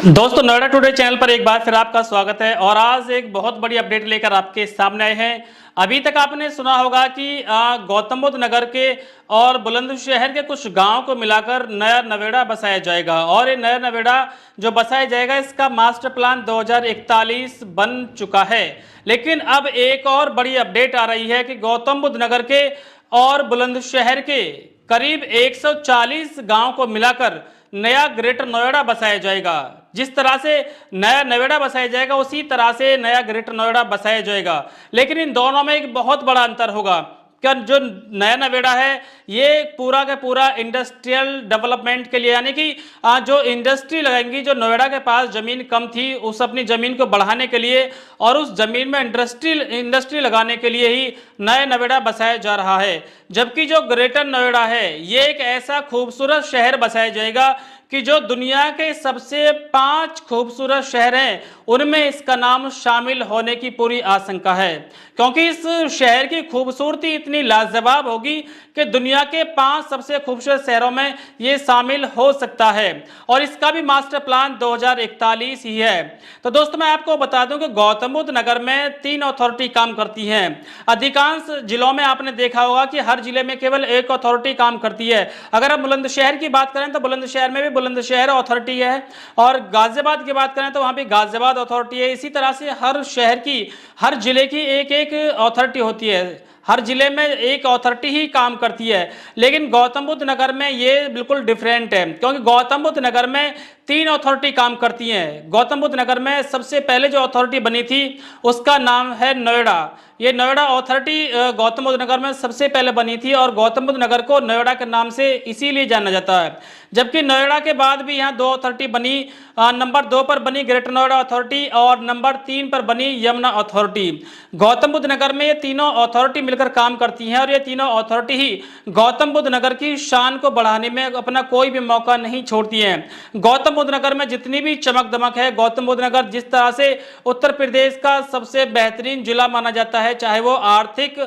दोस्तों, Noida today channel पर एक बार फिर आपका स्वागत है और आज एक बहुत बड़ी अपडेट लेकर आपके सामने आए हैं। अभी तक आपने सुना होगा कि गौतम बुद्ध नगर के और बुलंदशहर के कुछ गांव को मिलाकर नया नवेड़ा बसाया जाएगा और ये नया नवेड़ा जो बसाया जाएगा इसका मास्टर प्लान 2041 बन चुका है। लेकिन अब एक और बड़ी अपडेट आ रही है कि गौतम बुद्ध नगर के और बुलंदशहर के करीब 140 गांव को मिलाकर नया ग्रेटर नोएडा बसाया जाएगा। जिस तरह से नया नोएडा बसाया जाएगा उसी तरह से नया ग्रेटर नोएडा बसाया जाएगा, लेकिन इन दोनों में एक बहुत बड़ा अंतर होगा। क्या जो नया नवेड़ा है ये पूरा का पूरा इंडस्ट्रियल डेवलपमेंट के लिए, यानी कि जो इंडस्ट्री लगाएंगी, जो नोएडा के पास जमीन कम थी उस अपनी जमीन को बढ़ाने के लिए और उस जमीन में इंडस्ट्री लगाने के लिए ही नया नवेड़ा बसाया जा रहा है। जबकि जो ग्रेटर नोएडा है ये एक ऐसा खूबसूरत शहर बसाया जाएगा कि जो दुनिया के सबसे 5 खूबसूरत शहर हैं उनमें इसका नाम शामिल होने की पूरी आशंका है, क्योंकि इस शहर की खूबसूरती इतनी लाजवाब होगी कि दुनिया के 5 सबसे खूबसूरत शहरों में ये शामिल हो सकता है और इसका भी मास्टर प्लान 2041 ही है। तो दोस्तों, मैं आपको बता दूं कि गौतम बुद्ध नगर में 3 अथॉरिटी काम करती हैं। अधिकांश जिलों में आपने देखा होगा कि हर जिले में केवल एक अथॉरिटी काम करती है। अगर हम बुलंदशहर की बात करें तो बुलंदशहर में भी बुलंदशहर अथॉरिटी है और गाजियाबाद की बात करें तो वहां भी गाजियाबाद अथॉरिटी है। इसी तरह से हर शहर की, हर जिले की एक एक अथॉरिटी होती है, हर जिले में एक अथॉरिटी ही काम करती है। लेकिन गौतम बुद्ध नगर में ये बिल्कुल डिफरेंट है, क्योंकि गौतम बुद्ध नगर में 3 अथॉरिटी काम करती हैं। गौतम बुद्ध नगर में सबसे पहले जो अथॉरिटी बनी थी उसका नाम है नोएडा। ये नोएडा अथॉरिटी गौतम बुद्ध नगर में सबसे पहले बनी थी और गौतम बुद्ध नगर को नोएडा के नाम से इसीलिए जाना जाता है। जबकि नोएडा के बाद भी यहाँ 2 अथॉरिटी बनी। नंबर 2 पर बनी ग्रेटर नोएडा अथॉरिटी और नंबर 3 पर बनी यमुना अथॉरिटी। गौतम बुद्ध नगर में ये तीनों अथॉरिटी मिलकर काम करती हैं और ये तीनों अथॉरिटी ही गौतम बुद्ध नगर की शान को बढ़ाने में अपना कोई भी मौका नहीं छोड़ती हैं। गौतम बुद्ध नगर में जितनी भी चमक दमक है, गौतम बुद्ध नगर जिस तरह से उत्तर प्रदेश का सबसे बेहतरीन जिला माना जाता है, चाहे वो आर्थिक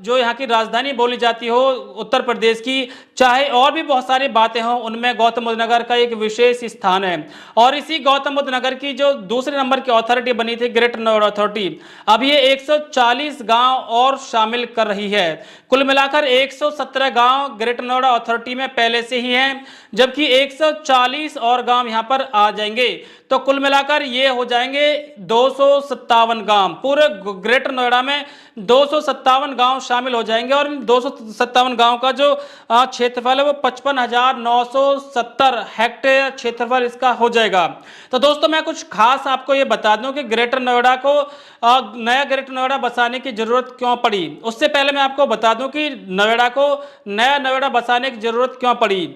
जो यहाँ की राजधानी बोली जाती हो उत्तर प्रदेश की, चाहे और भी बहुत सारी बातें हों, उनमें गौतम बुद्ध नगर का एक विशेष स्थान है। और इसी गौतम बुद्ध नगर की जो दूसरे नंबर की अथॉरिटी बनी थी ग्रेटर नोएडा अथॉरिटी, अब ये 140 गांव और शामिल कर रही है। कुल मिलाकर 117 गांव ग्रेटर नोएडा अथॉरिटी में पहले से ही हैं, जबकि 140 और गांव यहां पर आ जाएंगे। तो कुल मिलाकर ये हो जाएंगे 257 गांव। पूरे ग्रेटर नोएडा में 257 गांव शामिल हो जाएंगे और इन 257 गांव का जो क्षेत्रफल है वो 55,970 हेक्टेयर क्षेत्रफल इसका हो जाएगा। तो दोस्तों, मैं कुछ खास आपको ये बता दूं कि ग्रेटर नोएडा को नया ग्रेटर नोएडा बसाने की जरूरत क्यों पड़ी। उससे पहले मैं आपको बता दूं कि नोएडा को नया नोएडा बसाने की जरूरत क्यों पड़ी।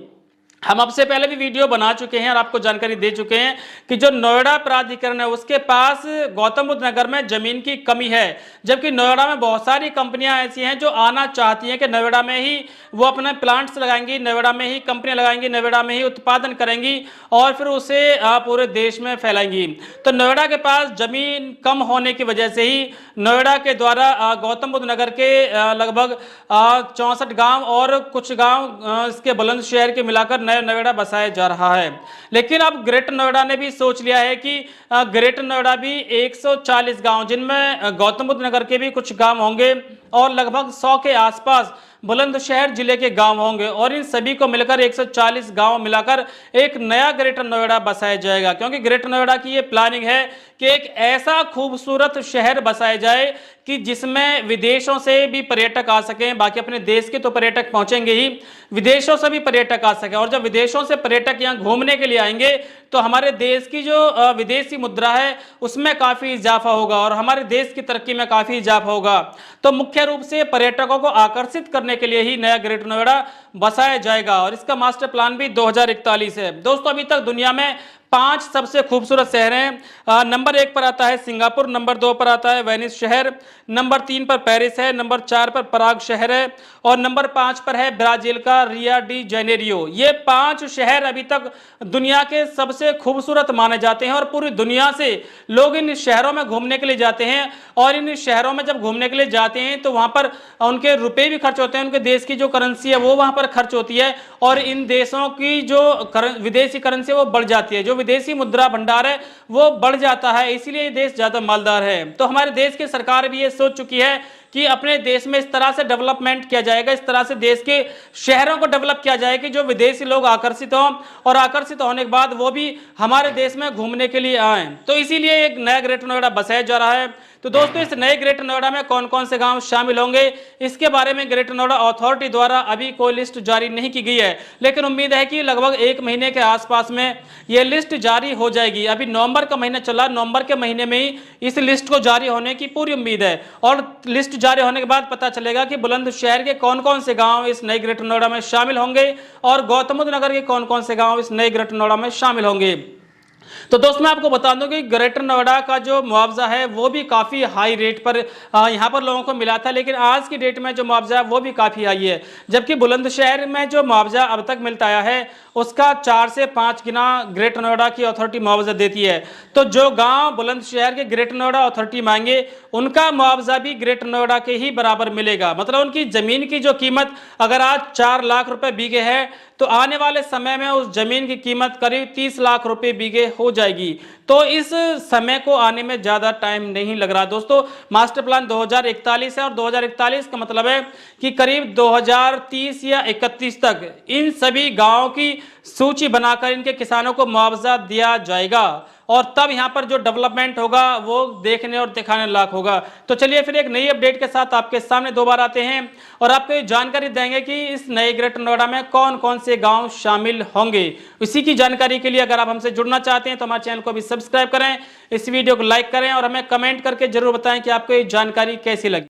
हम आपसे पहले भी वीडियो बना चुके हैं और आपको जानकारी दे चुके हैं कि जो नोएडा प्राधिकरण है उसके पास गौतम बुद्ध नगर में जमीन की कमी है, जबकि नोएडा में बहुत सारी कंपनियां ऐसी हैं जो आना चाहती हैं कि नोएडा में ही वो अपने प्लांट्स लगाएंगी, नोएडा में ही कंपनियां लगाएंगी, नोएडा में ही उत्पादन करेंगी और फिर उसे पूरे देश में फैलाएंगी। तो नोएडा के पास जमीन कम होने की वजह से ही नोएडा के द्वारा गौतम बुद्ध नगर के लगभग 64 गाँव और कुछ गाँव इसके बुलंदशहर के मिलाकर नया नोएडा बसाया जा रहा है। लेकिन अब ग्रेटर नोएडा ने भी सोच लिया है कि ग्रेटर नोएडा भी 140 गांव, जिनमें गौतम बुद्ध नगर के भी कुछ गांव होंगे और लगभग 100 के आसपास बुलंदशहर जिले के गांव होंगे और इन सभी को मिलकर 140 गांव मिलाकर एक नया ग्रेटर नोएडा बसाया जाएगा। क्योंकि ग्रेटर नोएडा की ये प्लानिंग है कि एक ऐसा खूबसूरत शहर बसाया जाए कि जिसमें विदेशों से भी पर्यटक आ सकें। बाकी अपने देश के तो पर्यटक पहुंचेंगे ही, विदेशों से भी पर्यटक आ सकें और जब विदेशों से पर्यटक यहाँ घूमने के लिए आएंगे तो हमारे देश की जो विदेशी मुद्रा है उसमें काफी इजाफा होगा और हमारे देश की तरक्की में काफी इजाफा होगा। तो मुख्य रूप से पर्यटकों को आकर्षित करने के लिए ही नया ग्रेटर नोएडा बसाया जाएगा और इसका मास्टर प्लान भी 2041 है। दोस्तों, अभी तक दुनिया में 5 सबसे खूबसूरत शहर हैं। नंबर 1 पर आता है सिंगापुर, नंबर 2 पर आता है वेनिस शहर, नंबर 3 पर पेरिस है, नंबर 4 पर पराग शहर है और नंबर 5 पर है ब्राजील का रियो डी जेनेरियो। ये 5 शहर अभी तक दुनिया के सबसे खूबसूरत माने जाते हैं और पूरी दुनिया से लोग इन शहरों में घूमने के लिए जाते हैं और इन शहरों में जब घूमने के लिए जाते हैं तो वहां पर उनके रुपए भी खर्च होते हैं, उनके देश की जो करेंसी है वो वहां पर खर्च होती है और इन देशों की जो विदेशी करेंसी वो बढ़ जाती है, जो विदेशी मुद्रा भंडार है वो बढ़ जाता है, इसीलिए ये देश ज्यादा मालदार है। तो हमारे देश की सरकार भी ये सोच चुकी है कि अपने देश में इस तरह से डेवलपमेंट किया जाएगा, इस तरह से देश के शहरों को डेवलप किया जाएगा कि जो विदेशी लोग आकर्षित हों और आकर्षित होने के बाद वो भी हमारे देश में घूमने के लिए आए। तो इसीलिए एक नया ग्रेटर नोएडा बसाया जा रहा है। तो दोस्तों, इस नए ग्रेटर नोएडा में कौन कौन से गांव शामिल होंगे, इसके बारे में ग्रेटर नोएडा अथॉरिटी द्वारा अभी कोई लिस्ट जारी नहीं की गई है, लेकिन उम्मीद है कि लगभग 1 महीने के आसपास में यह लिस्ट जारी हो जाएगी। अभी नवंबर का महीना चला, नवंबर के महीने में ही इस लिस्ट को जारी होने की पूरी उम्मीद है और लिस्ट जारी होने के बाद पता चलेगा कि बुलंदशहर के कौन कौन से गांव इस नए ग्रेटर नोएडा में शामिल होंगे और गौतम बुद्ध नगर के कौन कौन से गांव इस नए ग्रेटर नोएडा में शामिल होंगे। तो दोस्तों, मैं आपको बता दूं कि ग्रेटर नोएडा का जो मुआवजा है वो भी काफ़ी हाई रेट पर यहाँ पर लोगों को मिला था, लेकिन आज की डेट में जो मुआवजा है वो भी काफ़ी हाई है। जबकि बुलंदशहर में जो मुआवजा अब तक मिलता आया है उसका 4 से 5 गुना ग्रेटर नोएडा की अथॉरिटी मुआवजा देती है। तो जो गांव बुलंदशहर के ग्रेटर नोएडा अथॉरिटी मांगे उनका मुआवजा भी ग्रेटर नोएडा के ही बराबर मिलेगा। मतलब उनकी जमीन की जो कीमत अगर आज 4 लाख रुपए बीघे है तो आने वाले समय में उस जमीन की कीमत करीब 30 लाख रुपए बीघे हो जाएगी। तो इस समय को आने में ज्यादा टाइम नहीं लग रहा दोस्तों। मास्टर प्लान 2041 है और 2041 का मतलब है कि करीब 2030 या 31 तक इन सभी गांवों की सूची बनाकर इनके किसानों को मुआवजा दिया जाएगा और तब यहां पर जो डेवलपमेंट होगा वो देखने और दिखाने लायक होगा। तो चलिए फिर एक नई अपडेट के साथ आपके सामने दोबारा आते हैं और आपको ये जानकारी देंगे कि इस नए ग्रेटर नोएडा में कौन कौन से गांव शामिल होंगे। इसी की जानकारी के लिए अगर आप हमसे जुड़ना चाहते हैं तो हमारे चैनल को भी सब्सक्राइब करें, इस वीडियो को लाइक करें और हमें कमेंट करके जरूर बताएं कि आपको ये जानकारी कैसी लगी।